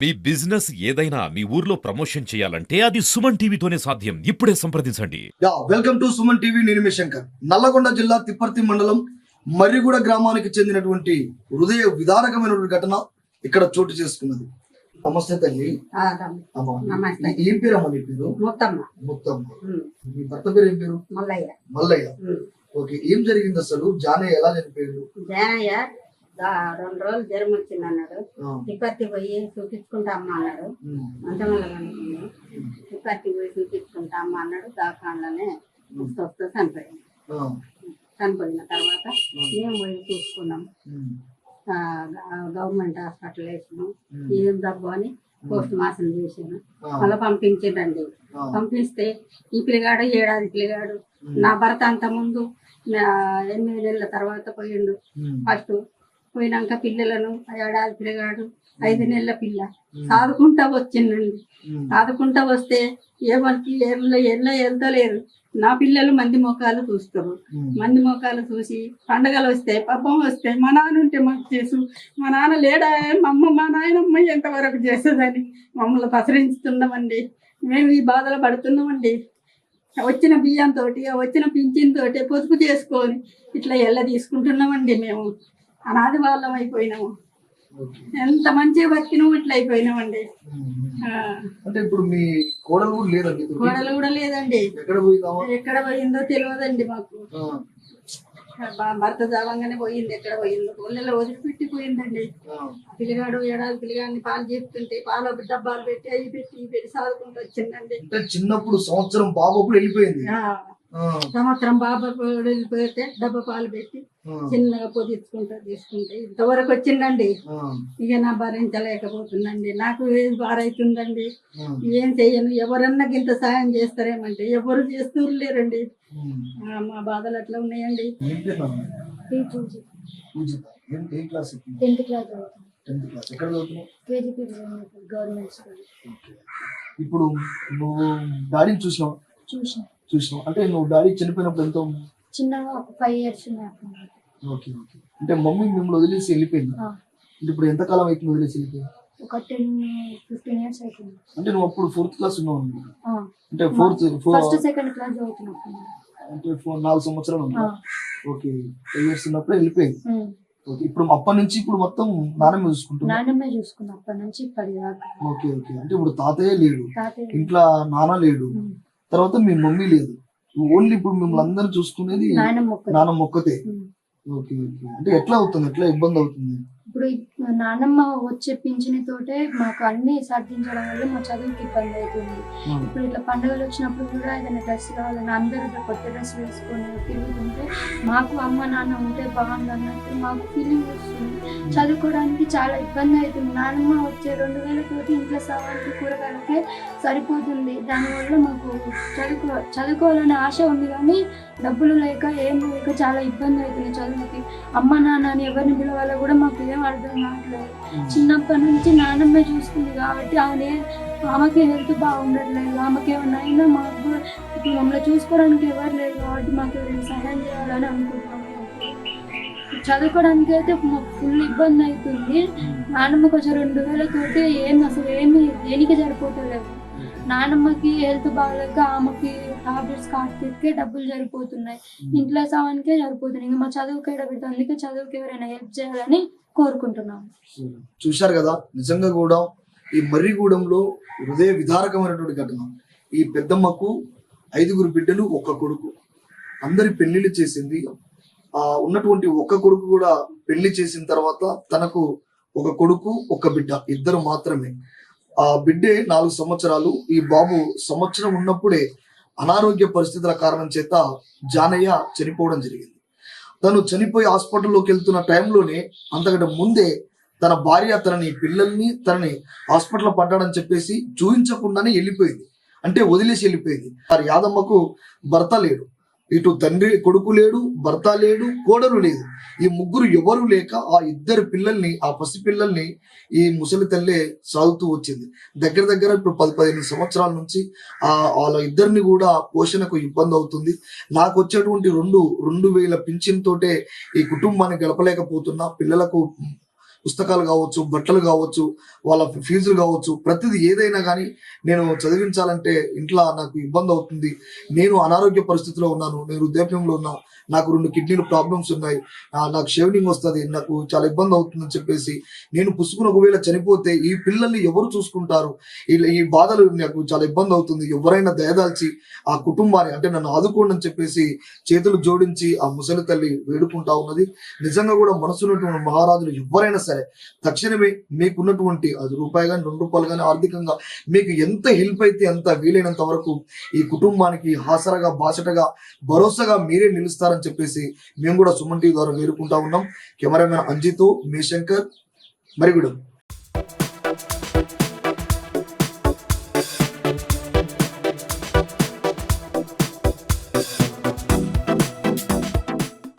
మీ business ఏదైనా మీ ఊర్లో promotion చేయాలంటే అది సుమన్ టీవీతోనే సాధ్యం. ఇప్పుడే సంప్రదించండి. Welcome to Suman TV. నేను శంకర్. నల్లగొండ జిల్లా తిప్పర్తి మండలం మర్రిగూడ గ్రామానికి చెందినటువంటి హృదయ విదారకమైనటువంటి ఘటన ఇక్కడ చోటు చేసుకున్నది. నమస్తే తల్లి. ఏం పేరు అమ్మ? నీ పేరు ముత్తమ్మ. మీ భర్త పేరు ఏం పేరు? మల్లయ్య. ఓకే, ఏం జరిగింది అసలు? జానయ్య ఎలా చనిపోయాడు? జానయ్య 2 రోజులు జ్వరం వచ్చింది అన్నాడు. తిప్పర్తి పోయి చూపించుకుంటా అమ్మ అన్నాడు. మంచమల్ల తిప్పర్తి పోయి చూపించుకుంటా అమ్మ అన్నాడు. దాకాండనే వస్తూ చనిపోయిన తర్వాత మేము పోయి చూసుకున్నాం. గవర్నమెంట్ హాస్పిటల్ వేసినాం. ఏం డబ్బు అని పోస్ట్ మార్టం చేసాను. మళ్ళీ పంపించిండండి. పంపిస్తే ఈ పిల్లగాడు 7 ఏడాది పిల్లగాడు. నా భర్త అంత ముందు 8 నెలల తర్వాత పోయిండు. ఫస్ట్ పోయినాక పిల్లలను 7 ఏడాది పిల్లగాడు 5 నెలల పిల్ల సాదుకుంటా వచ్చిందండి. సాదుకుంటా వస్తే ఏమనికి ఎల్ల వెళ్తలేదు. నా పిల్లలు మంది మొఖాలు చూస్తారు. మంది మొఖాలు చూసి పండగలు వస్తే పబ్బం వస్తే మా నాన్న ఉంటే మాకు చేసు, మా నాన్న లేడా, మా నాయనమ్మ ఎంతవరకు చేస్తుందని మమ్మల్ని పసరించుతున్నామండి. మేము ఈ బాధలు పడుతున్నామండి. వచ్చిన బియ్యంతో వచ్చిన పింఛన్తో పొదుపు చేసుకొని ఇట్లా ఎల్ల తీసుకుంటున్నామండి. మేము అనాది వాళ్ళం అయిపోయినాము. ఎంత మంచిగా బతికినాము, ఇట్లా అయిపోయినామండి. అంటే ఇప్పుడు మీ కోడలు కూడా లేదండి? కోడలు కూడా లేదండి. ఎక్కడ పోయిందో తెలియదండి మాకు. భర్త జావంగానే పోయింది. ఎక్కడ పోయిందో పొల్లెలో వదిలిపెట్టి పోయిందండి. పిల్లగాడు 7 ఏడాది పిల్లగాడిని పాలు చెప్తుంటే పాలు డబ్బాలు పెట్టి అవి పెట్టి సాదుకుంటూ వచ్చిందండి. చిన్నప్పుడు సంవత్సరం బాబు కూడా వెళ్ళిపోయింది. సంవత్సరం బాబా వెళ్ళిపోతే డబ్బా పాలు పెట్టి చిన్నగా పొదిచ్చుకుంటా తీసుకుంటే ఇంతవరకు వచ్చిందండి. ఇక నా భరించలేకపోతుందండి. నాకు ఏది బారైతుందండి. ఏం చెయ్యను. ఎవరన్నా ఇంత సాయం చేస్తారేమంటే ఎవరు చేస్తూ లేరండి. మా బాధలు అట్లా ఉన్నాయండి. ఇప్పుడు నువ్వు డాడీని చూసినావు? చూసినావు. అంటే నువ్వు డాడీ చనిపోయినప్పుడు ఎంతో చిన్నగా 5 years ఓకే. అంటే మమ్మీ మిమ్మల్ని వదిలేసి వెళ్ళిపోయింది. అంటే ఇప్పుడు ఎంత కాలం అవుతుంది వదిలేసి వెళ్ళిపోయింది? ఒక 10-15 years అవుతుంది. అంటే నువ్వు అప్పుడు 4th క్లాస్ ఉన్నావు? అంటే ఫస్ట్ సెకండ్ క్లాస్ చదువుతున్నప్పుడు. అంటే 4 సంవత్సరాలు ఉన్నావు. ఓకే, 5 years ఉన్నప్పుడు వెళ్ళిపోయింది. ఓకే, ఇప్పుడు అప్పటి నుంచి ఇప్పుడు మొత్తం నాన్నమ్మే చూసుకున్నా అప్పటి నుంచి ఇప్పటిదాకా. ఓకే. అంటే ఇప్పుడు తాతయ్య లేడు, ఇంట్లో నాన్న లేడు, తర్వాత మీ మమ్మీ లేదు. ఓన్లీ ఇప్పుడు మిమ్మల్ని అందరూ చూసుకునేది నాన్నమ్మ ఒక్కతే. ఓకే. అంటే ఎట్లా అవుతుంది? ఎట్లా ఇబ్బంది అవుతుంది? ఇప్పుడు నాన్నమ్మ వచ్చే పింఛని తోటే మాకు అన్ని సాధించడం వల్ల మా చదువుకి ఇబ్బంది అవుతుంది. ఇప్పుడు ఇట్లా పండుగలు వచ్చినప్పుడు కూడా ఏదైనా డ్రెస్ కావాలని అందరూ కొత్త డ్రెస్ వేసుకొని తిరుగుతుంటే మాకు అమ్మ నాన్న ఉంటే బాగుంది అన్నట్టు మాకు ఫీలింగ్ వస్తుంది. చదువుకోవడానికి చాలా ఇబ్బంది అవుతుంది. నాన్నమ్మ వచ్చే 2000 తోటి ఇంట్లో సవాళ్ళకి కూరగాయలకే సరిపోతుంది. దానివల్ల మాకు చదువుకోవాలనే ఆశ ఉంది, కానీ డబ్బులు లేక ఏం లేక చాలా ఇబ్బంది అవుతుంది చదువుకి. అమ్మ నాన్న అని ఎవరిని పిలవాలో కూడా మాకు ఏం అర్థం కావట్లేదు. చిన్నప్పటి నుంచి నాన్నమ్మే చూస్తుంది కాబట్టి ఆమెకి హెల్త్ బాగుండట్లేదు. ఆమెకి ఏమన్నా అయినా మాకు కూడా ఇప్పుడు మమ్మల్ని చూసుకోవడానికి ఎవరు లేదు కాబట్టి మాకు ఎవరైనా సహాయం చేయాలని అనుకుంటున్నాము. చదువుకోవడానికి అయితే మాకు ఫుల్ ఇబ్బంది అవుతుంది. నాన్నమ్మకి వచ్చే 2000 తోటి అసలు ఏమి దేనికి సరిపోతలేదు. నాన్నమ్మకి హెల్త్ బాగాలేక ఆమెకి టాబ్లెట్స్ కార్తికే డబ్బులు సరిపోతున్నాయి. ఇంట్లో సామాన్కే సరిపోతున్నాయి. ఇంకా మా చదువుకి ఎడబెడతాం. అందుకే చదువుకి ఎవరైనా హెల్ప్ చేయాలని కోరుకుంటున్నాం. చూశారు కదా, నిజంగా కూడా ఈ మర్రిగూడెంలో హృదయ విదారకమైనటువంటి ఘటన. ఈ పెద్దమ్మకు 5 బిడ్డలు, 1 కొడుకు. అందరి పెళ్లిళ్ళు చేసింది. ఉన్నటువంటి 1 కొడుకు కూడా పెళ్లి చేసిన తర్వాత తనకు 1 కొడుకు 1 బిడ్డ, 2 మాత్రమే. ఆ బిడ్డే 4 సంవత్సరాలు. ఈ బాబు సంవత్సరం ఉన్నప్పుడే అనారోగ్య పరిస్థితుల కారణం చేత జానయ్య చనిపోవడం జరిగింది. తను చనిపోయి హాస్పిటల్లోకి వెళ్తున్న టైంలోనే అంతకంటే ముందే తన భార్య పిల్లల్ని తనని హాస్పిటల్ పడ్డాడని చెప్పేసి చూపించకుండానే వెళ్ళిపోయింది. అంటే వదిలేసి వెళ్ళిపోయింది. వారి యాదమ్మకు భర్త లేడు, ఇటు తండ్రి కొడుకు లేడు, భర్త లేడు, కోడలు లేదు. ఈ ముగ్గురు ఎవరు లేక ఆ 2 పిల్లల్ని, ఆ పసి పిల్లల్ని ఈ ముసలి తల్లే సాగుతూ వచ్చింది. దగ్గర ఇప్పుడు 10-15 సంవత్సరాల నుంచి వాళ్ళ 2 కూడా పోషణకు ఇబ్బంది అవుతుంది. నాకు వచ్చేటువంటి 2000 పింఛన్ తోటే ఈ కుటుంబాన్ని గడపలేకపోతున్నా. పిల్లలకు పుస్తకాలు కావచ్చు, బట్టలు కావచ్చు, వాళ్ళ ఫీజులు కావచ్చు, ప్రతిదీ ఏదైనా కానీ నేను చదివించాలంటే ఇంట్లో నాకు ఇబ్బంది అవుతుంది. నేను అనారోగ్య పరిస్థితిలో ఉన్నాను, నేను వృద్ధాప్యంలో ఉన్నా, నాకు 2 కిడ్నీలు ప్రాబ్లమ్స్ ఉన్నాయి, నాకు షేవింగ్ వస్తుంది, నాకు చాలా ఇబ్బంది అవుతుందని చెప్పేసి నేను పుసుకుని ఒకవేళ చనిపోతే ఈ పిల్లల్ని ఎవరు చూసుకుంటారు, ఈ బాధలు నాకు చాలా ఇబ్బంది అవుతుంది, ఎవరైనా దయదాల్చి ఆ కుటుంబాన్ని అంటే నన్ను ఆదుకోండి అని చెప్పేసి చేతులు జోడించి ఆ ముసలి తల్లి వేడుకుంటా ఉన్నది. నిజంగా కూడా మనసున్నటువంటి మహారాజులు ఎవరైనా సరే తక్షణమే మీకున్నటువంటి అది రూపాయి కానీ ₹2 కానీ ఆర్థికంగా మీకు ఎంత హెల్ప్ అయితే అంత వీలైనంత వరకు ఈ కుటుంబానికి హాసరగా బాసటగా భరోసాగా మీరే నిలుస్తారని చెప్పేసి మేము కూడా సుమన్ టీవీ ద్వారా వేడుకుంటా ఉన్నాం. కెమెరామెన్ అంజితో మీ శంకర్ మరిగూడెం.